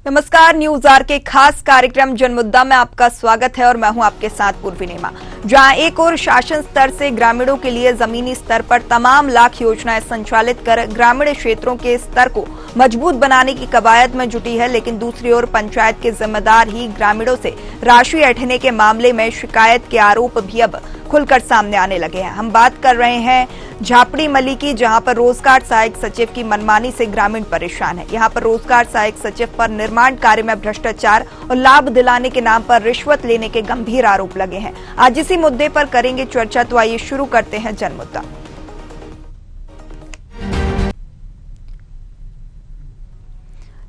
नमस्कार, news are के खास कार्यक्रम जनमुद्दा में आपका स्वागत है और मैं हूं आपके साथ पूर्वी नेमा। जहां एक और शासन स्तर से ग्रामीणों के लिए जमीनी स्तर पर तमाम लाख योजनाएं संचालित कर ग्रामीण क्षेत्रों के स्तर को मजबूत बनाने की कवायद में जुटी है, लेकिन दूसरी ओर पंचायत के जिम्मेदार ही ग्रामीणों से राशि ऐंठने के मामले में शिकायत के आरोप भी अब खुलकर सामने आने लगे हैं। हम बात कर रहे हैं झापड़ी मली की, जहां पर रोजगार सहायक सचिव की मनमानी से ग्रामीण परेशान है। यहां पर रोजगार सहायक सचिव पर निर्माण कार्य में भ्रष्टाचार और लाभ दिलाने के नाम पर रिश्वत लेने के गंभीर आरोप लगे हैं। आज इसी मुद्दे पर करेंगे चर्चा, तो आइए शुरू करते हैं जनमुद्दा।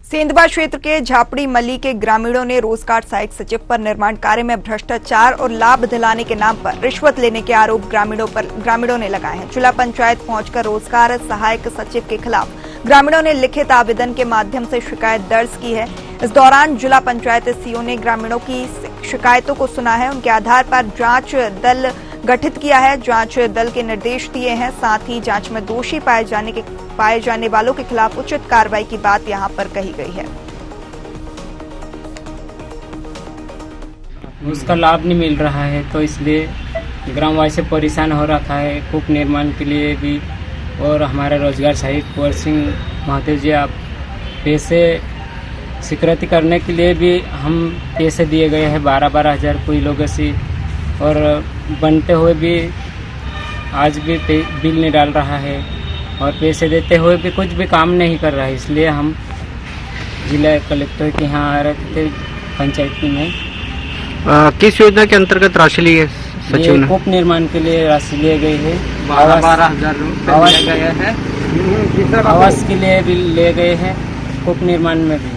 सेंधवा क्षेत्र के झापड़ी मली के ग्रामीणों ने रोजगार सहायक सचिव पर निर्माण कार्य में भ्रष्टाचार और लाभ दिलाने के नाम पर रिश्वत लेने के आरोप ग्रामीणों ने लगाए हैं। जिला पंचायत पहुंचकर रोजगार सहायक सचिव के खिलाफ ग्रामीणों ने लिखित आवेदन के माध्यम से शिकायत दर्ज की है। इस दौरान जिला पंचायत सीईओ ने ग्रामीणों की शिकायतों को सुना है। उनके आधार पर जांच दल गठित किया है, जांच दल के निर्देश दिए हैं। साथ ही जांच में दोषी पाए जाने वालों के खिलाफ उचित कार्रवाई की बात यहां पर कही गई है। उसका लाभ नहीं मिल रहा है, तो इसलिए ग्रामवासी से परेशान हो रखा है। कूप निर्माण के लिए भी और हमारा रोजगार सहायक कुंवर सिंह महादेव जी, आप पैसे स्वीकृति करने के लिए भी हम पैसे दिए गए हैं 12-12 हज़ार कोई लोगों से, और बनते हुए भी आज भी बिल नहीं डाल रहा है और पैसे देते हुए भी कुछ भी काम नहीं कर रहा है। इसलिए हम जिला कलेक्टर के यहाँ आ रहे थे पंचायत में। किस योजना के अंतर्गत राशि ली है सचिव ने? कूप निर्माण के लिए राशि लिए गई है। 12,000 रुपये गए हैं। आवास के लिए भी ले गए हैं, कूप निर्माण में भी।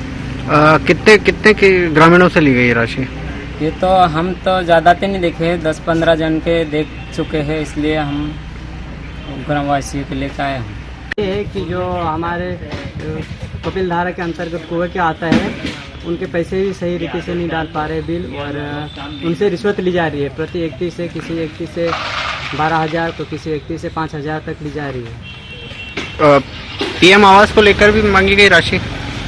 कितने के ग्रामीणों से ली गई राशि? ये तो हम तो ज़्यादा तो नहीं देखे, 10-15 जन के देख चुके हैं, इसलिए हम ग्रामवासियों के लेकर आए हैं। ये है कि जो हमारे कपिल धारा के अंतर्गत कुएं के आता है, उनके पैसे भी सही रीति से नहीं डाल पा रहे बिल, और उनसे रिश्वत ली जा रही है। प्रति व्यक्ति से किसी व्यक्ति से 12,000 तो किसी व्यक्ति से 5,000 तक ली जा रही है। पीएम आवास को लेकर भी मांगी गई राशि?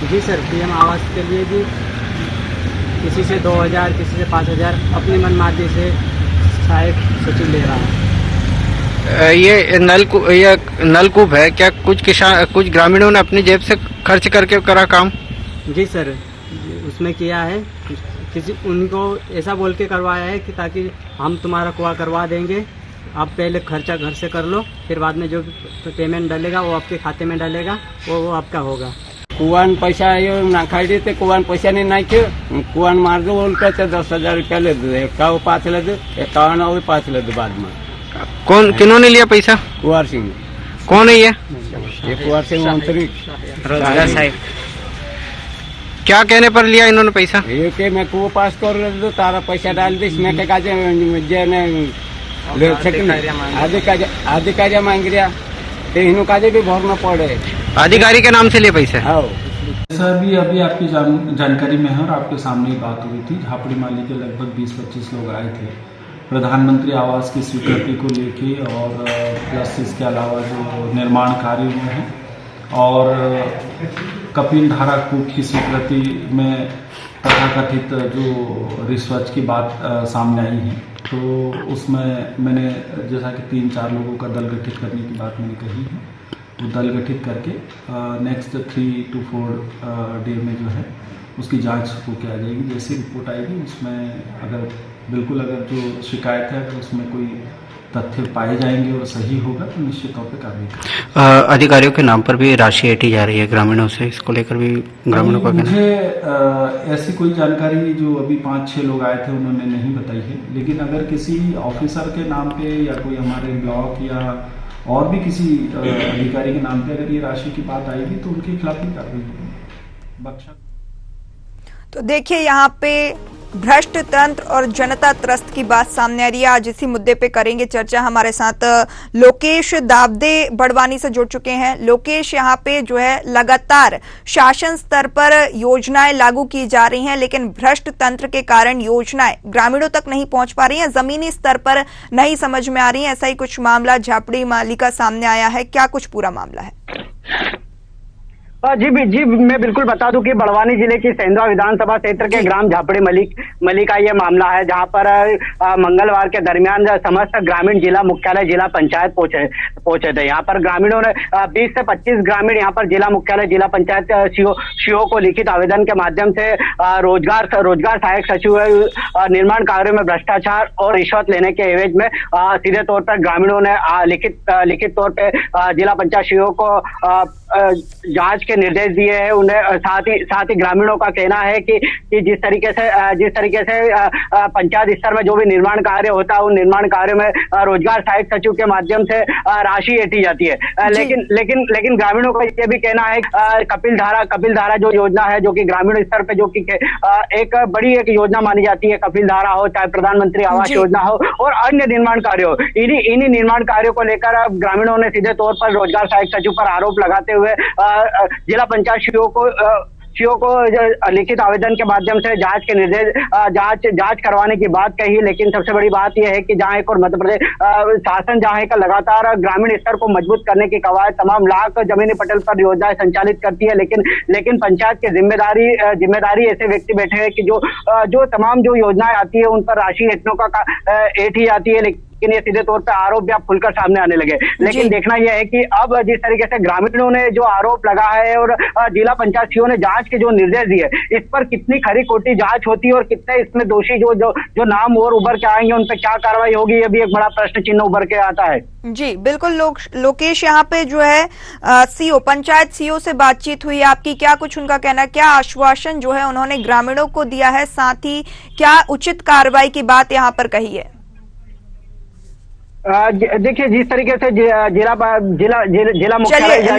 जी सर, पीएम आवास के लिए भी किसी से 2,000 किसी से 5,000 अपनी मनमार्जी से सहायक सचिव ले रहा है। ये नलकूप है क्या? कुछ ग्रामीणों ने अपनी जेब से खर्च करके करा काम? जी सर, उसमें किया है। उनको ऐसा बोल के करवाया है कि ताकि हम तुम्हारा कुआं करवा देंगे, आप पहले खर्चा घर से कर लो, फिर बाद में जो पेमेंट डालेगा वो आपके खाते में डालेगा, वो आपका होगा। कुआन पैसा नाखाई देते, कुआन पैसा नहीं नाखे, कुआन मार दो उनका 10,000 रुपया ले दो, 5 ले दो, 5 ले दो बाद में। किन्होंने लिया पैसा? कुंवर सिंह। कौन है ये कुंवर सिंह मंत्री रोजगार सहायक? क्या कहने पर लिया इन्होंने पैसा? ये के मैं कुआ पास कर दो, तारा पैसा डाल दी, मैं के काजे आधे काजा मांग रहा, तो इन्हों काजे भी भरना पड़े। अधिकारी के नाम से लिए पैसे? हाँ सर, अभी आपकी जानकारी में है और आपके सामने ही बात हुई थी। झापड़ी माली के लगभग 20-25 लोग आए थे प्रधानमंत्री आवास की स्वीकृति को लेके, और प्लस इसके अलावा जो निर्माण कार्य में है और कपिल धारा कूप की स्वीकृति में तथाकथित जो रिश्वत की बात सामने आई है, तो उसमें मैंने जैसा कि 3-4 लोगों का दल गठित करने की बात मैंने कही है। वो दल गठित करके नेक्स्ट 3 to 4 डे में जो है उसकी जांच होकर आ जाएगी। जैसे रिपोर्ट आएगी उसमें अगर जो शिकायत है अगर उसमें कोई तथ्य पाए जाएंगे और सही होगा तो निश्चित तौर पर कार्रवाई करेंगे। अधिकारियों के नाम पर भी राशि ऐंठी जा रही है ग्रामीणों से, इसको लेकर भी ग्रामीणों का कहना? मुझे ऐसी कोई जानकारी जो अभी 5-6 लोग आए थे उन्होंने नहीं बताई है, लेकिन अगर किसी ऑफिसर के नाम पे या कोई हमारे ब्लॉक या और भी किसी अधिकारी के नाम पे अगर ये राशि की बात आएगी तो उनके खिलाफ भी कार्रवाई होगी। बख्शा तो देखिए, यहाँ पे भ्रष्ट तंत्र और जनता त्रस्त की बात सामने आ रही है। आज इसी मुद्दे पे करेंगे चर्चा। हमारे साथ लोकेश दावदे बड़वानी से जुड़ चुके हैं। लोकेश, यहाँ पे जो है लगातार शासन स्तर पर योजनाएं लागू की जा रही हैं, लेकिन भ्रष्ट तंत्र के कारण योजनाएं ग्रामीणों तक नहीं पहुंच पा रही हैं, जमीनी स्तर पर नहीं समझ में आ रही हैं। ऐसा ही कुछ मामला झापड़ी माली का सामने आया है। क्या कुछ पूरा मामला है? जी मैं बिल्कुल बता दूं कि बड़वानी जिले की सेंधवा विधानसभा क्षेत्र के ग्राम झापड़ी मली का ये मामला है, जहां पर मंगलवार के दरमियान समस्त ग्रामीण जिला मुख्यालय जिला पंचायत पहुंचे थे। यहाँ पर ग्रामीणों ने 20 से 25 ग्रामीण यहाँ पर जिला मुख्यालय जिला पंचायत सीओ को लिखित आवेदन के माध्यम से रोजगार सहायक सचिव निर्माण कार्यों में भ्रष्टाचार और रिश्वत लेने के एवज में सीधे तौर पर ग्रामीणों ने लिखित तौर पर जिला पंचायत सीओ को जांच के निर्देश दिए हैं। उन्हें साथ ही ग्रामीणों का कहना है कि जिस तरीके से पंचायत स्तर में जो भी निर्माण कार्य होता है, उन निर्माण कार्य में रोजगार सहायक सचिव के माध्यम से राशि ऐंठी जाती है। लेकिन ग्रामीणों का ये भी कहना है कपिल धारा जो योजना है, जो कि ग्रामीण स्तर पे जो कि एक बड़ी योजना मानी जाती है, कपिल धारा हो चाहे प्रधानमंत्री आवास योजना हो और अन्य निर्माण कार्य हो, इन्हीं निर्माण कार्यों को लेकर ग्रामीणों ने सीधे तौर पर रोजगार सहायक सचिव पर आरोप लगाते हुए जिला पंचायत सीओ को लिखित आवेदन के माध्यम से जांच करवाने की बात कही। लेकिन सबसे बड़ी बात यह है कि जहां एक और मध्य प्रदेश शासन जहां एक लगातार ग्रामीण स्तर को मजबूत करने की कवायद तमाम लाख जमीनी पटल पर योजनाएं संचालित करती है, लेकिन पंचायत की जिम्मेदारी ऐसे व्यक्ति बैठे हैं कि जो तमाम जो योजनाएं आती है उन पर राशि ऐंठी जाती है, लेकिन ये सीधे तौर पर आरोप या खुलकर सामने आने लगे। लेकिन देखना यह है कि अब जिस तरीके से ग्रामीणों ने जो आरोप लगा है और जिला पंचायत सीओ ने जांच के जो निर्देश दिए, इस पर कितनी खरी खोटी जांच होती है और कितने इसमें दोषी जो नाम और उभर के आएंगे, उन पर क्या कार्रवाई होगी, ये भी एक बड़ा प्रश्न चिन्ह उभर के आता है। जी बिल्कुल। लोकेश, यहाँ पे जो है सीओ पंचायत सीओ से बातचीत हुई आपकी, क्या कुछ उनका कहना, क्या आश्वासन जो है उन्होंने ग्रामीणों को दिया है, साथ ही क्या उचित कार्रवाई की बात यहाँ पर कही है? देखिए जिस तरीके से जिला मुख्यालय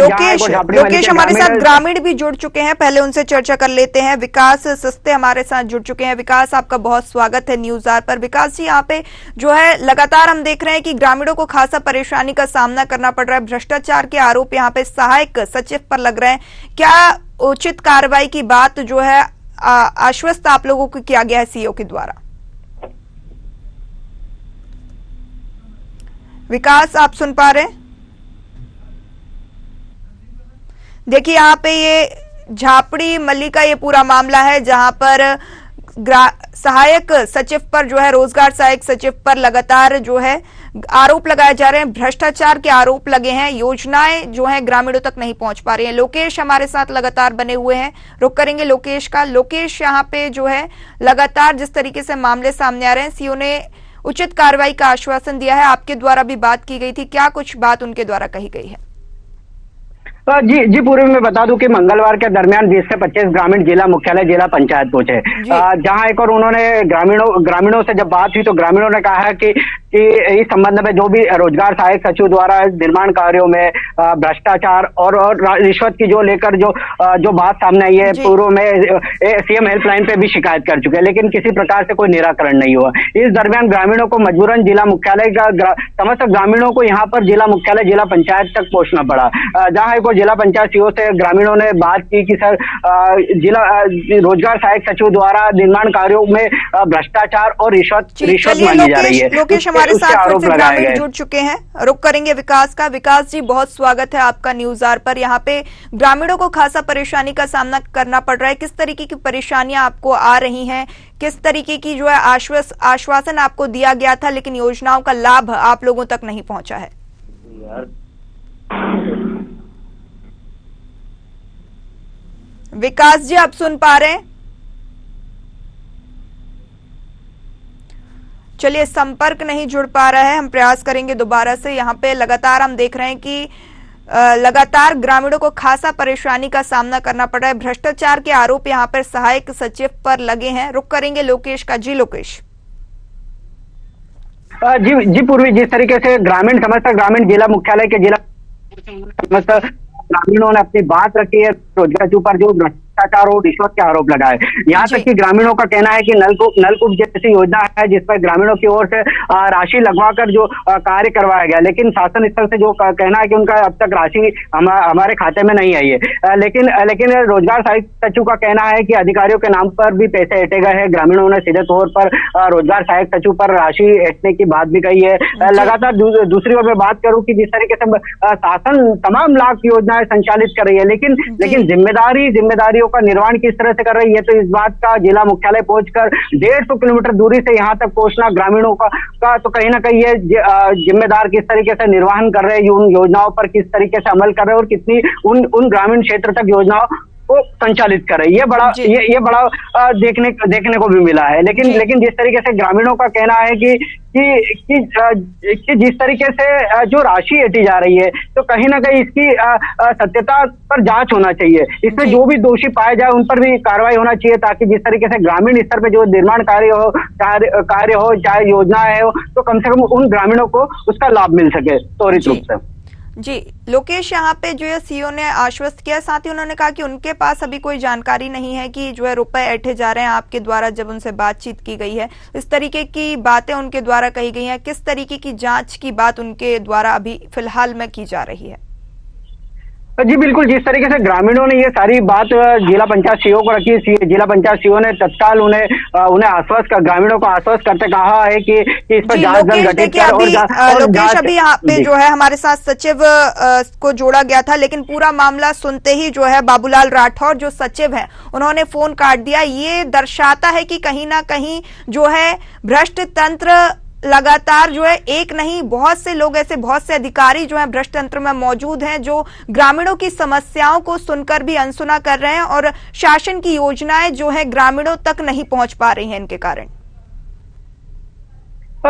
लोकेश हमारे साथ ग्रामीण भी जुड़ चुके हैं, पहले उनसे चर्चा कर लेते हैं। विकास सस्ते हमारे साथ जुड़ चुके हैं। विकास, आपका बहुत स्वागत है न्यूज आर पर। विकास जी, यहाँ पे जो है लगातार हम देख रहे हैं कि ग्रामीणों को खासा परेशानी का सामना करना पड़ रहा है। भ्रष्टाचार के आरोप यहाँ पे सहायक सचिव पर लग रहे हैं। क्या उचित कार्रवाई की बात जो है आश्वस्त आप लोगों को किया गया है सीओ के द्वारा? विकास, आप सुन पा रहे हैं? देखिए यहाँ पे ये झापड़ी मल्ली का ये पूरा मामला है, जहां पर सहायक सचिव पर जो है, रोजगार सहायक सचिव पर लगातार जो है आरोप लगाए जा रहे हैं, भ्रष्टाचार के आरोप लगे हैं, योजनाएं जो है ग्रामीणों तक नहीं पहुंच पा रही हैं। लोकेश हमारे साथ लगातार बने हुए हैं, रुक करेंगे लोकेश का। लोकेश, यहाँ पे जो है लगातार जिस तरीके से मामले सामने आ रहे हैं, सीओ ने उचित कार्रवाई का आश्वासन दिया है, आपके द्वारा भी बात की गई थी, क्या कुछ बात उनके द्वारा कही गई है? जी पूर्व में बता दूं कि मंगलवार के दरमियान 20 से 25 ग्रामीण जिला मुख्यालय जिला पंचायत पहुंचे, जहां एक और उन्होंने ग्रामीणों से जब बात हुई तो ग्रामीणों ने कहा है कि इस संबंध में जो भी रोजगार सहायक सचिव द्वारा निर्माण कार्यों में भ्रष्टाचार और रिश्वत की जो लेकर जो बात सामने आई है, पूर्व में सीएम हेल्पलाइन पे भी शिकायत कर चुके हैं, लेकिन किसी प्रकार से कोई निराकरण नहीं हुआ। इस दरमियान ग्रामीणों को मजबूरन जिला मुख्यालय का समस्त ग्रामीणों को यहाँ पर जिला मुख्यालय जिला पंचायत तक पहुंचना पड़ा, जहां एक जिला पंचायत सीओ से ग्रामीणों ने बात की कि सर जिला रोजगार सहायक सचिव द्वारा निर्माण कार्यों में भ्रष्टाचार और रिश्वत मांगी जा रही है। लोकेश हमारे साथ फिर से ग्रामीण जुड़ चुके हैं, रुक करेंगे विकास का। विकास जी, बहुत स्वागत है आपका न्यूज आर पर। यहाँ पे ग्रामीणों को खासा परेशानी का सामना करना पड़ रहा है, किस तरीके की परेशानियां आपको आ रही हैं, किस तरीके की जो है आश्वासन आपको दिया गया था लेकिन योजनाओं का लाभ आप लोगों तक नहीं पहुंचा है? विकास जी, आप सुन पा रहे हैं? चलिए, संपर्क नहीं जुड़ पा रहा है, हम प्रयास करेंगे दोबारा से। यहाँ पे लगातार हम देख रहे हैं कि लगातार ग्रामीणों को खासा परेशानी का सामना करना पड़ रहा है। भ्रष्टाचार के आरोप यहाँ पर सहायक सचिव पर लगे हैं। रुक करेंगे लोकेश का। जी लोकेश। जी पूर्वी, जिस तरीके से समस्त ग्रामीण जिला मुख्यालय के समस्त ग्रामीणों ने अपनी बात रखी है, रोजगार के ऊपर जो भ्रष्टाचार और रिश्वत के आरोप लगाए। यहाँ तक कि ग्रामीणों का कहना है कि नलकूप जैसी योजना है जिसपर ग्रामीणों की ओर से राशि लगवाकर जो कार्य करवाया गया, लेकिन शासन स्तर से जो कहना है कि उनका अब तक राशि हमारे खाते में नहीं आई है। लेकिन रोजगार सहायक सचिव का कहना है कि अधिकारियों के नाम पर भी पैसे ऐंठे गए हैं। ग्रामीणों ने सीधे तौर पर रोजगार सहायक सचिव पर राशि ऐंठने की बात भी कही है। लगातार दूसरी ओर मैं बात करूं कि जिस तरीके से शासन तमाम लाख योजनाएं संचालित कर रही है, लेकिन जिम्मेदारियों का निर्वहन किस तरह से कर रही है, तो इस बात का जिला मुख्यालय पहुंचकर 150 किलोमीटर दूरी से यहाँ तक पहुंचना ग्रामीणों का तो कहीं ना कहीं ये जिम्मेदार किस तरीके से निर्वहन कर रहे हैं, उन योजनाओं पर किस तरीके से अमल कर रहे हैं और कितनी उन ग्रामीण क्षेत्र तक योजनाओं को संचालित कर रही है। ये बड़ा देखने को भी मिला है। लेकिन जिस तरीके से ग्रामीणों का कहना है कि जिस तरीके से जो राशि ऐंठी जा रही है, तो कहीं ना कहीं इसकी सत्यता पर जांच होना चाहिए। इसमें जो भी दोषी पाए जाए उन पर भी कार्रवाई होना चाहिए, ताकि जिस तरीके से ग्रामीण स्तर पे जो निर्माण कार्य हो चाहे योजनाएं हो, तो कम से कम उन ग्रामीणों को उसका लाभ मिल सके त्वरित रूप से। जी लोकेश, यहाँ पे जो है सीओ ने आश्वस्त किया, साथ ही उन्होंने कहा कि उनके पास अभी कोई जानकारी नहीं है कि जो है रुपए ऐंठे जा रहे हैं आपके द्वारा जब उनसे बातचीत की गई है। इस तरीके की बातें उनके द्वारा कही गई हैं, किस तरीके की जांच की बात उनके द्वारा अभी फिलहाल में की जा रही है? जी बिल्कुल, जिस तरीके से ग्रामीणों ने ये सारी बात जिला पंचायत सीओ को रखी, जिला पंचायत सीओ ने तत्काल उन्हें आश्वस्त कर ग्रामीणों को आश्वस्त करते कहा है कि इस पर जांच दल गठित कर और लोकेश अभी यहाँ पे जो है हमारे साथ सचिव को जोड़ा गया था, लेकिन पूरा मामला सुनते ही जो है बाबूलाल राठौर जो सचिव हैं उन्होंने फोन काट दिया। ये दर्शाता है कि कहीं ना कहीं जो है भ्रष्ट तंत्र लगातार जो है एक नहीं बहुत से लोग ऐसे बहुत से अधिकारी जो है भ्रष्ट तंत्र में मौजूद हैं, जो ग्रामीणों की समस्याओं को सुनकर भी अनसुना कर रहे हैं और शासन की योजनाएं जो है ग्रामीणों तक नहीं पहुंच पा रही हैं इनके कारण।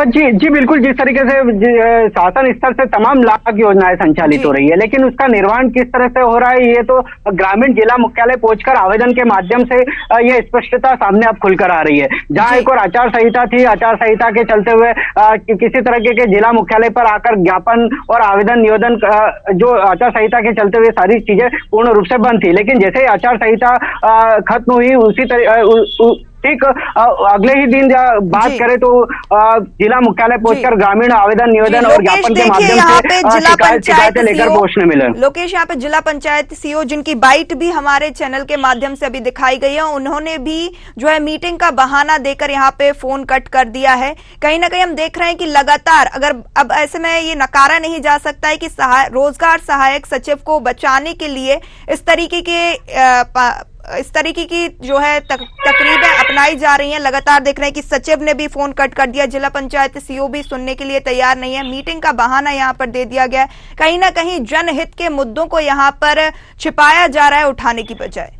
जी बिल्कुल, जिस तरीके से शासन स्तर से तमाम लाख योजनाएं संचालित हो रही है, लेकिन उसका निर्वहन किस तरह से हो रहा है ये तो ग्रामीण जिला मुख्यालय पहुंचकर आवेदन के माध्यम से ये स्पष्टता सामने अब खुलकर आ रही है। जहां एक और आचार संहिता थी, आचार संहिता के चलते हुए किसी तरह के जिला मुख्यालय पर आकर ज्ञापन और आवेदन निवेदन जो आचार संहिता के चलते हुए सारी चीजें पूर्ण रूप से बंद थी। लेकिन जैसे ही आचार संहिता खत्म हुई उसी तरह ठीक अगले ही दिन बात करें तो जिला मुख्यालय पहुंचकर ग्रामीण आवेदन निवेदन और ज्ञापन के माध्यम से शिकायतें लेकर पहुंचने मिले। लोकेश, यहाँ पे जिला पंचायत सीओ जिनकी बाइट भी हमारे चैनल के माध्यम से अभी दिखाई गई है, उन्होंने भी जो है मीटिंग का बहाना देकर यहाँ पे फोन कट कर दिया है। कहीं ना कहीं हम देख रहे हैं कि लगातार अगर अब ऐसे में ये नकारा नहीं जा सकता है कि रोजगार सहायक सचिव को बचाने के लिए इस तरीके की जो है तकरीबें अपनाई जा रही हैं। लगातार देख रहे हैं कि सचिव ने भी फोन कट कर दिया, जिला पंचायत सीओ भी सुनने के लिए तैयार नहीं है, मीटिंग का बहाना यहां पर दे दिया गया है। कहीं ना कहीं जनहित के मुद्दों को यहां पर छिपाया जा रहा है उठाने की बजाय।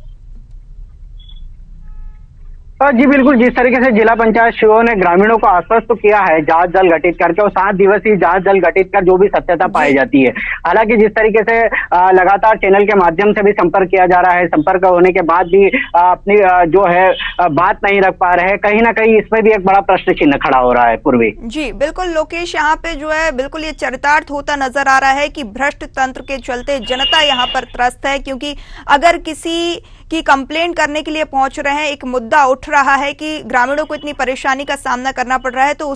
जी बिल्कुल, जिस तरीके से जिला पंचायत सीओ ने ग्रामीणों को आश्वस्त तो किया है जांच दल गठित करके और 7 दिवसीय जांच दल गठित कर जो भी सत्यता पाई जाती है। हालांकि जिस तरीके से लगातार चैनल के माध्यम से भी संपर्क किया जा रहा है, संपर्क होने के बाद भी अपनी जो है बात नहीं रख पा रहे हैं, कहीं ना कहीं इसमें भी एक बड़ा प्रश्न चिन्ह खड़ा हो रहा है। पूर्वी जी बिल्कुल लोकेश, यहाँ पे जो है बिल्कुल ये चरितार्थ होता नजर आ रहा है कि भ्रष्ट तंत्र के चलते जनता यहाँ पर त्रस्त है, क्योंकि अगर किसी की कंप्लेंट करने के लिए पहुंच रहे हैं, एक मुद्दा उठ रहा है कि ग्रामीणों को इतनी परेशानी का सामना करना पड़ रहा है, तो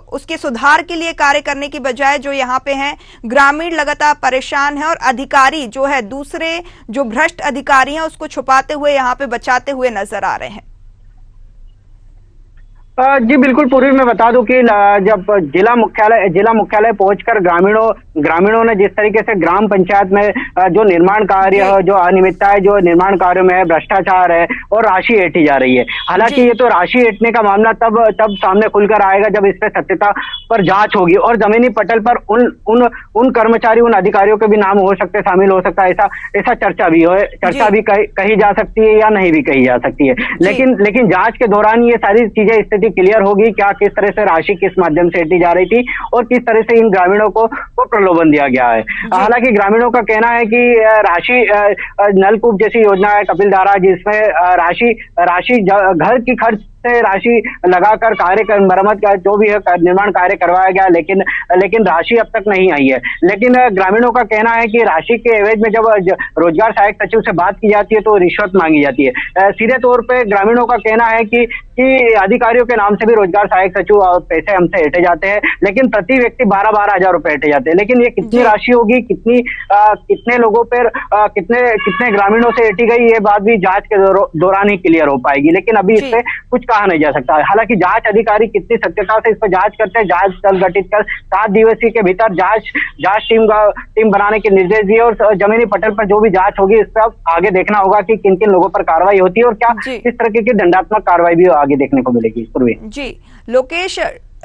उसके सुधार के लिए कार्य करने की बजाय जो यहाँ पे हैं ग्रामीण लगातार परेशान है और अधिकारी जो है दूसरे जो भ्रष्ट अधिकारी हैं उसको छुपाते हुए यहाँ पे बचाते हुए नजर आ रहे हैं। जी बिल्कुल, पूर्वी में बता दूं कि जब जिला मुख्यालय पहुंचकर ग्रामीणों ने जिस तरीके से ग्राम पंचायत में जो निर्माण कार्य है, जो अनियमितता है, जो निर्माण कार्यों में है, भ्रष्टाचार है और राशि ऐंठी जा रही है। हालांकि ये तो राशि ऐंठने का मामला तब सामने खुलकर आएगा जब इस पे सत्यता पर जांच होगी और जमीनी पटल पर उन कर्मचारी, उन अधिकारियों के भी नाम हो सकते, शामिल हो सकता है, ऐसा चर्चा भी कही जा सकती है या नहीं भी कही जा सकती है। लेकिन जांच के दौरान ये सारी चीजें क्लियर होगी, क्या किस तरह से राशि किस माध्यम से ऐंठी जा रही थी और किस तरह से इन ग्रामीणों को प्रलोभन दिया गया है। हालांकि ग्रामीणों का कहना है कि राशि नलकूप जैसी योजना है कपिल धारा, जिसमें राशि घर की खर्च से राशि लगाकर मरम्मत का जो भी है निर्माण कार्य करवाया गया, लेकिन राशि अब तक नहीं आई है। लेकिन ग्रामीणों का कहना है कि राशि के एवज में जब रोजगार सहायक सचिव से बात की जाती है तो रिश्वत मांगी जाती है। सीधे तौर पे ग्रामीणों का कहना है कि अधिकारियों के नाम से भी रोजगार सहायक सचिव पैसे हमसे हटे जाते हैं, लेकिन प्रति व्यक्ति 12-12 हजार रुपए हटे जाते हैं। लेकिन ये कितनी राशि होगी, कितने लोगों पर कितने ग्रामीणों से हटी गई, ये बात भी जांच के दौरान ही क्लियर हो पाएगी। लेकिन अभी इस पे कुछ कहा नहीं जा सकता। हालांकि जांच अधिकारी कितनी सत्यता से इस पर जांच करते हैं, जांच दल गठित कर 7 दिवसीय के भीतर जांच टीम बनाने के निर्देश दिए और जमीनी पटल पर जो भी जांच होगी इस पर आगे देखना होगा कि किन किन लोगों पर कार्रवाई होती है और क्या किस तरह की दंडात्मक कार्रवाई भी आगे देखने को मिलेगी। पूर्वी जी लोकेश,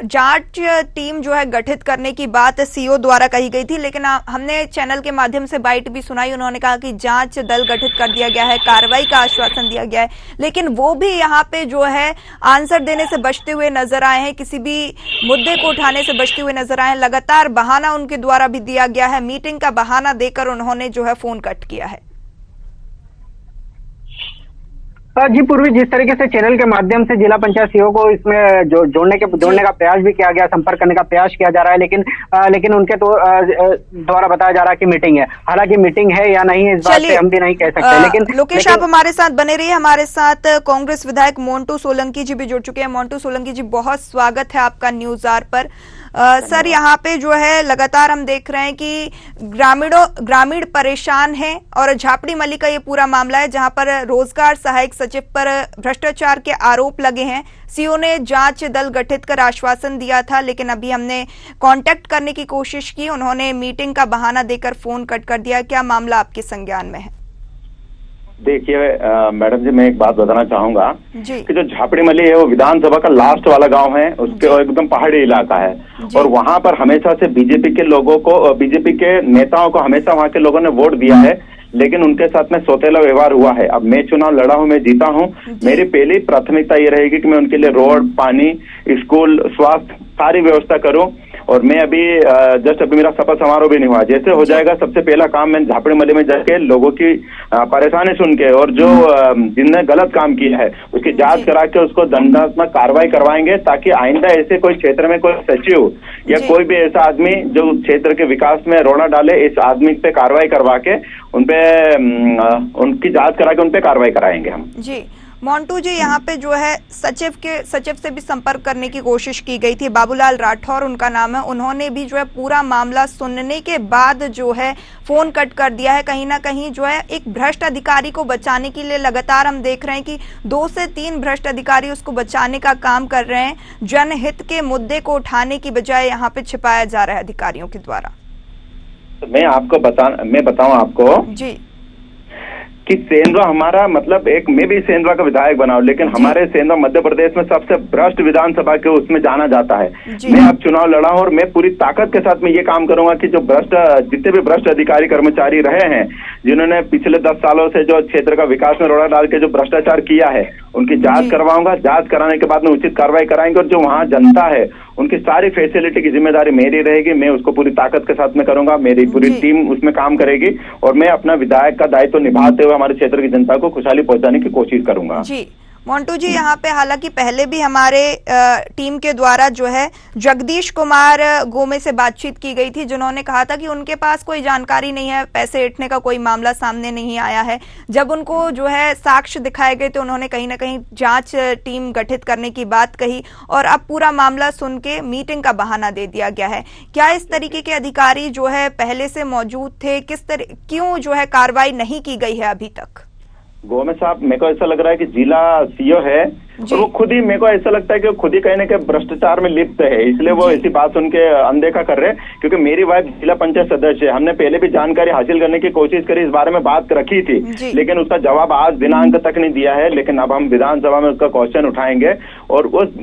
जांच टीम जो है गठित करने की बात सीओ द्वारा कही गई थी, लेकिन हमने चैनल के माध्यम से बाइट भी सुनाई। उन्होंने कहा कि जांच दल गठित कर दिया गया है, कार्रवाई का आश्वासन दिया गया है, लेकिन वो भी यहाँ पे जो है आंसर देने से बचते हुए नजर आए हैं, किसी भी मुद्दे को उठाने से बचते हुए नजर आए हैं। लगातार बहाना उनके द्वारा भी दिया गया है, मीटिंग का बहाना देकर उन्होंने जो है फोन कट किया है। जी पूर्वी, जिस तरीके से चैनल के माध्यम से जिला पंचायत सीओ को इसमें जोड़ने का प्रयास भी किया गया, संपर्क करने का प्रयास किया जा रहा है, लेकिन उनके द्वारा बताया जा रहा है कि मीटिंग है। हालांकि मीटिंग है या नहीं इस बात पे हम भी नहीं कह सकते। लेकिन लोकेश, आप हमारे साथ बने रहिए। हमारे साथ कांग्रेस विधायक मोंटू सोलंकी जी भी जुड़ चुके हैं। मोंटू सोलंकी जी, बहुत स्वागत है आपका न्यूज आर पर। सर, यहाँ पे जो है लगातार हम देख रहे हैं कि ग्रामीण परेशान हैं और झापड़ी मली का ये पूरा मामला है जहां पर रोजगार सहायक सचिव पर भ्रष्टाचार के आरोप लगे हैं। सीओ ने जांच दल गठित कर आश्वासन दिया था, लेकिन अभी हमने कांटेक्ट करने की कोशिश की, उन्होंने मीटिंग का बहाना देकर फोन कट कर दिया। क्या मामला आपके संज्ञान में है? देखिए मैडम जी, मैं एक बात बताना चाहूंगा कि जो झापड़ी मली है वो विधानसभा का लास्ट वाला गांव है, उसके एकदम पहाड़ी इलाका है और वहां पर हमेशा से बीजेपी के लोगों को, बीजेपी के नेताओं को हमेशा वहां के लोगों ने वोट दिया है, लेकिन उनके साथ में सौतेला व्यवहार हुआ है। अब मैं चुनाव लड़ा हूं, मैं जीता हूं, मेरी पहली प्राथमिकता ये रहेगी कि मैं उनके लिए रोड, पानी, स्कूल, स्वास्थ्य सारी व्यवस्था करूं। और मैं अभी जस्ट अभी मेरा शपथ समारोह भी नहीं हुआ, जैसे हो जाएगा सबसे पहला काम मैं झापड़ी मली में जाके लोगों की परेशानी सुन के और जो जिनने गलत काम किया है उसकी जांच करा के उसको दंडात्मक कार्रवाई करवाएंगे, ताकि आइंदा ऐसे कोई क्षेत्र में कोई सचिव या कोई भी ऐसा आदमी जो क्षेत्र के विकास में रोड़ा डाले, इस आदमी पे कार्रवाई करवा के उनपे उनकी जांच करा के उनपे कार्रवाई कराएंगे हम। जी मोंटू जी, यहाँ पे जो है सचिव से भी संपर्क करने की कोशिश की गई थी। बाबूलाल राठौर उनका नाम है, उन्होंने भी जो है पूरा मामला सुनने के बाद जो है फोन कट कर दिया है। कहीं ना कहीं जो है एक भ्रष्ट अधिकारी को बचाने के लिए लगातार हम देख रहे हैं कि 2 से 3 भ्रष्ट अधिकारी उसको बचाने का काम कर रहे हैं। जनहित के मुद्दे को उठाने की बजाय यहाँ पे छिपाया जा रहा है अधिकारियों के द्वारा। मैं बताऊं आपको जी कि सेंधवा हमारा मतलब एक, मैं भी सेंधवा का विधायक बना हूं, लेकिन हमारे सेंधवा मध्य प्रदेश में सबसे भ्रष्ट विधानसभा के उसमें जाना जाता है। मैं अब चुनाव लड़ा हूं और मैं पूरी ताकत के साथ में ये काम करूंगा कि जो जितने भी भ्रष्ट अधिकारी कर्मचारी रहे हैं, जिन्होंने पिछले 10 सालों से जो क्षेत्र का विकास में रोड़ा डाल के जो भ्रष्टाचार किया है, उनकी जांच करवाऊंगा। जांच कराने के बाद में उचित कार्रवाई कराएंगे और जो वहां जनता है उनकी सारी फैसिलिटी की जिम्मेदारी मेरी रहेगी। मैं उसको पूरी ताकत के साथ में करूंगा, मेरी पूरी टीम उसमें काम करेगी और मैं अपना विधायक का दायित्व निभाते हुए हमारे क्षेत्र की जनता को खुशहाली पहुंचाने की कोशिश करूंगा। जी मोंटू जी, यहाँ पे हालांकि पहले भी हमारे टीम के द्वारा जो है जगदीश कुमार गोमे से बातचीत की गई थी, जिन्होंने कहा था कि उनके पास कोई जानकारी नहीं है, पैसे ऐंठने का कोई मामला सामने नहीं आया है। जब उनको जो है साक्ष्य दिखाए गए तो उन्होंने कहीं ना कहीं जांच टीम गठित करने की बात कही और अब पूरा मामला सुन के मीटिंग का बहाना दे दिया गया है। क्या इस तरीके के अधिकारी जो है पहले से मौजूद थे? क्यों जो है कार्रवाई नहीं की गई है अभी तक? गोमे साहब, मेरे को ऐसा लग रहा है कि जिला सीओ है और वो खुद ही, मेरे को ऐसा लगता है कि खुद ही कहने के भ्रष्टाचार में लिप्त है, इसलिए वो ऐसी बात सुन के अनदेखा कर रहे हैं। क्योंकि मेरी वाइफ जिला पंचायत सदस्य है, हमने पहले भी जानकारी हासिल करने की कोशिश करी, इस बारे में बात रखी थी, लेकिन उसका जवाब आज दिनांक तक नहीं दिया है। लेकिन अब हम विधानसभा में उसका क्वेश्चन उठाएंगे और उस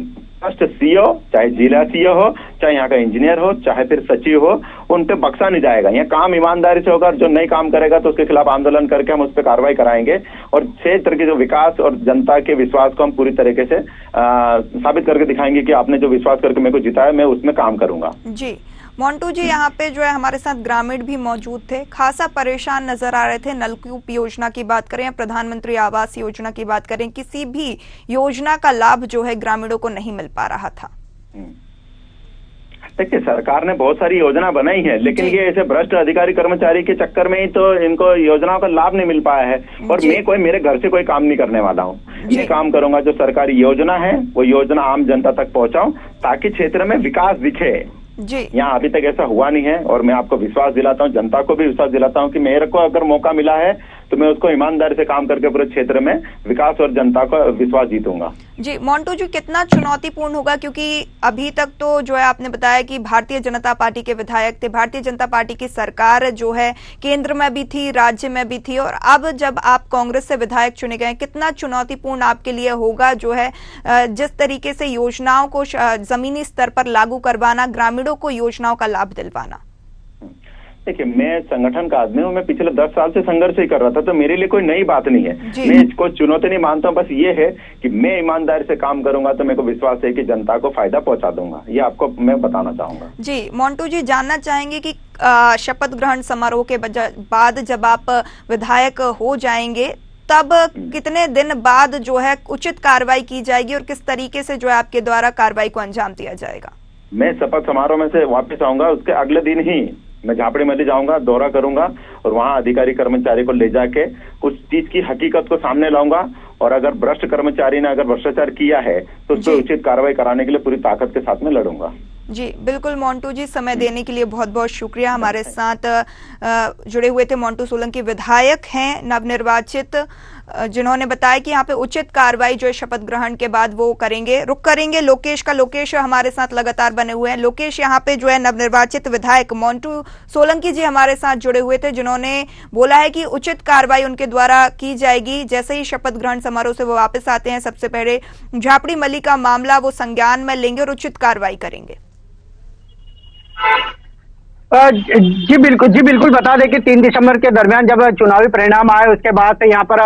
सीओ, चाहे जिला सीओ हो, चाहे यहाँ का इंजीनियर हो, चाहे फिर सचिव हो, उन पे बख्शा नहीं जाएगा। यहाँ काम ईमानदारी से होगा, जो नहीं काम करेगा तो उसके खिलाफ आंदोलन करके हम उस पर कार्रवाई कराएंगे और क्षेत्र के जो विकास और जनता के विश्वास को हम पूरी तरीके से साबित करके दिखाएंगे कि आपने जो विश्वास करके मेरे को जिताया, मैं उसमें काम करूंगा। जी मोंटू जी, यहाँ पे जो है हमारे साथ ग्रामीण भी मौजूद थे, खासा परेशान नजर आ रहे थे। नलकूप योजना की बात करें या प्रधानमंत्री आवास योजना की बात करें, किसी भी योजना का लाभ जो है ग्रामीणों को नहीं मिल पा रहा था। देखिए, सरकार ने बहुत सारी योजना बनाई है, लेकिन ये ऐसे भ्रष्ट अधिकारी कर्मचारी के चक्कर में ही तो इनको योजनाओं का लाभ नहीं मिल पाया है। और मैं मेरे घर से कोई काम नहीं करने वाला हूँ। मैं काम करूंगा जो सरकारी योजना है वो योजना आम जनता तक पहुंचाऊं, ताकि क्षेत्र में विकास दिखे। यहाँ अभी तक ऐसा हुआ नहीं है, और मैं आपको विश्वास दिलाता हूँ, जनता को भी विश्वास दिलाता हूँ कि मेरे को अगर मौका मिला है तो मैं उसको ईमानदारी से काम करके पूरे क्षेत्र में विकास और जनता का विश्वास जीतूंगा। जी मोंटू जी, कितना चुनौतीपूर्ण होगा, क्योंकि अभी तक तो जो है आपने बताया कि भारतीय जनता पार्टी के विधायक थे, भारतीय जनता पार्टी की सरकार जो है केंद्र में भी थी, राज्य में भी थी, और अब जब आप कांग्रेस से विधायक चुने गए, कितना चुनौतीपूर्ण आपके लिए होगा जो है जिस तरीके से योजनाओं को जमीनी स्तर पर लागू करवाना, ग्रामीणों को योजनाओं का लाभ दिलवाना। देखिए, मैं संगठन का आदमी हूँ, मैं पिछले 10 साल से संघर्ष ही कर रहा था, तो मेरे लिए कोई नई बात नहीं है। मैं इसको चुनौती नहीं मानता हूँ, बस ये है कि मैं ईमानदारी से काम करूंगा तो मेरे को विश्वास है कि जनता को फायदा पहुंचा दूंगा। ये आपको मैं बताना चाहूंगा। जी मोंटू जी, जानना चाहेंगे कि शपथ ग्रहण समारोह के बाद जब आप विधायक हो जाएंगे, तब कितने दिन बाद जो है उचित कार्रवाई की जाएगी और किस तरीके से जो है आपके द्वारा कार्रवाई को अंजाम दिया जाएगा? मैं शपथ समारोह में से वापस आऊंगा, उसके अगले दिन ही मैं झापड़ी मल्ली जाऊंगा, दौरा करूंगा और वहां अधिकारी कर्मचारी को ले जाके उस चीज की हकीकत को सामने लाऊंगा, और अगर भ्रष्ट कर्मचारी ने अगर भ्रष्टाचार किया है तो उस पर उचित कार्रवाई कराने के लिए पूरी ताकत के साथ में लड़ूंगा। जी बिल्कुल मोंटू जी, समय देने के लिए बहुत बहुत शुक्रिया। हमारे साथ जुड़े हुए थे मोंटू सोलंकी, विधायक हैं नवनिर्वाचित, जिन्होंने बताया कि यहाँ पे उचित कार्रवाई जो है शपथ ग्रहण के बाद वो करेंगे। रुक करेंगे लोकेश का, लोकेश हमारे साथ लगातार बने हुए हैं। लोकेश, यहाँ पे जो है नवनिर्वाचित विधायक मोंटू सोलंकी जी हमारे साथ जुड़े हुए थे, जिन्होंने बोला है कि उचित कार्रवाई उनके द्वारा की जाएगी। जैसे ही शपथ ग्रहण समारोह से वो वापस आते हैं, सबसे पहले झापड़ी मल्ली का मामला वो संज्ञान में लेंगे और उचित कार्रवाई करेंगे। जी बिल्कुल बता दें कि 3 दिसंबर के दरमियान जब चुनावी परिणाम आए, उसके बाद से यहाँ पर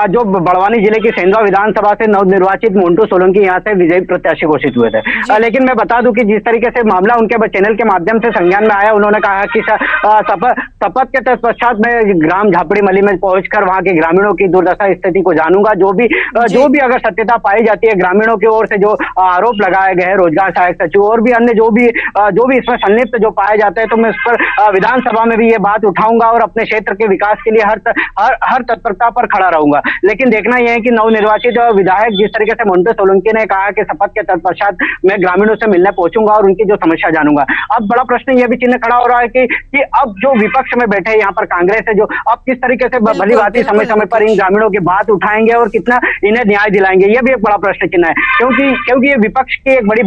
जो बड़वानी जिले की सेंधवा विधानसभा से नवनिर्वाचित मोंटू सोलंकी यहाँ से विजयी प्रत्याशी घोषित हुए थे। लेकिन मैं बता दूं कि जिस तरीके से मामला उनके चैनल के माध्यम से संज्ञान में आया, उन्होंने कहा कि शपथ के तत्पश्चात मैं ग्राम झापड़ी मल्ली में पहुंचकर वहां के ग्रामीणों की दुर्दशा स्थिति को जानूंगा। जो भी अगर सत्यता पाई जाती है, ग्रामीणों की ओर से जो आरोप लगाए गए हैं रोजगार सहायक सचिव और भी अन्य जो भी इसमें संलिप्त जो पाए जाते हैं, तो मैं पर विधानसभा में भी ये बात उठाऊंगा और अपने क्षेत्र के विकास के लिए हर तत्परता पर खड़ा रहूंगा। लेकिन देखना यह है कि नवनिर्वाचित विधायक जिस तरीके से मोंटू सोलंकी ने कहा कि शपथ के तत्पश्चात मैं ग्रामीणों से मिलने पहुंचूंगा और उनकी जो समस्या जानूंगा। अब बड़ा प्रश्न यह भी चिन्ह खड़ा हो रहा है कि अब जो विपक्ष में बैठे यहाँ पर कांग्रेस है, जो अब किस तरीके से भली भांति समय समय पर इन ग्रामीणों की बात उठाएंगे और कितना इन्हें न्याय दिलाएंगे, यह भी एक बड़ा प्रश्न चिन्ह है। क्योंकि ये विपक्ष की एक बड़ी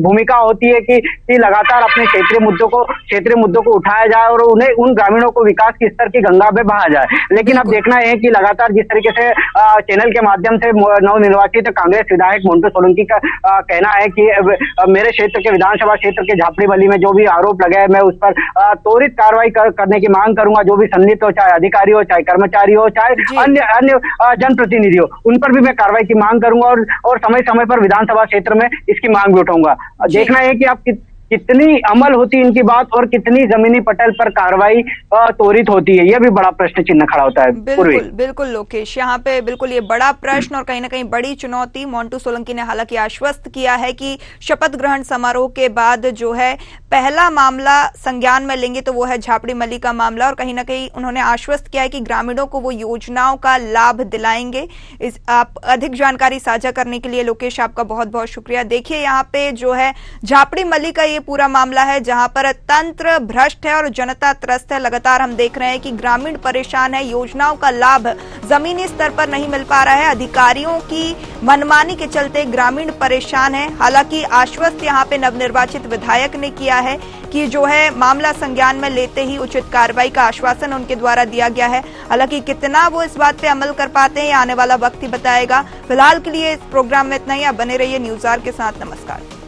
भूमिका होती है कि लगातार अपने क्षेत्रीय मुद्दों को उठाया जाए और उन्हें उन ग्रामीणों को विकास की स्तर की गंगा में बहा जाए। लेकिन अब देखना है कि लगातार जिस तरीके से चैनल के माध्यम से नवनिर्वाचित कांग्रेस विधायक मोंटू सोलंकी का कहना है कि मेरे क्षेत्र के विधानसभा क्षेत्र के झापड़ी मल्ली में जो भी आरोप लगे हैं, मैं उस पर त्वरित कार्रवाई करने की मांग करूंगा। जो भी संलिप्त हो, चाहे अधिकारी हो, चाहे कर्मचारी हो, चाहे अन्य जनप्रतिनिधि हो, उन पर भी मैं कार्रवाई की मांग करूंगा और समय समय पर विधानसभा क्षेत्र में इसकी मांग भी उठाऊंगा। देखना है कि आप कितनी अमल होती है इनकी बात और कितनी जमीनी पटल पर कार्रवाई त्वरित होती है, यह भी बड़ा प्रश्न चिन्ह खड़ा होता है। बिल्कुल लोकेश, यहाँ पे बिल्कुल ये बड़ा प्रश्न और कहीं ना कहीं बड़ी चुनौती। मोंटू सोलंकी ने हालांकि आश्वस्त किया है कि शपथ ग्रहण समारोह के बाद जो है पहला मामला संज्ञान में लेंगे, तो वो है झापड़ी मल्ली का मामला, और कहीं ना कहीं उन्होंने आश्वस्त किया है कि ग्रामीणों को वो योजनाओं का लाभ दिलाएंगे। आप अधिक जानकारी साझा करने के लिए लोकेश आपका बहुत बहुत शुक्रिया। देखिए, यहाँ पे जो है झापड़ी मल्ली का ये पूरा मामला है जहां पर तंत्र भ्रष्ट है और जनता त्रस्त है। लगातार हम देख रहे हैं कि ग्रामीण परेशान है, योजनाओं का लाभ जमीनी स्तर पर नहीं मिल पा रहा है, अधिकारियों की मनमानी के चलते ग्रामीण परेशान है। हालांकि आश्वस्त यहां पे नवनिर्वाचित विधायक ने किया है कि जो है मामला संज्ञान में लेते ही उचित कार्रवाई का आश्वासन उनके द्वारा दिया गया है। हालांकि कितना वो इस बात पे अमल कर पाते हैं, आने वाला वक्त ही बताएगा। फिलहाल के लिए इस प्रोग्राम में इतना ही। आप बने रहिए न्यूज़ आवर के साथ। नमस्कार।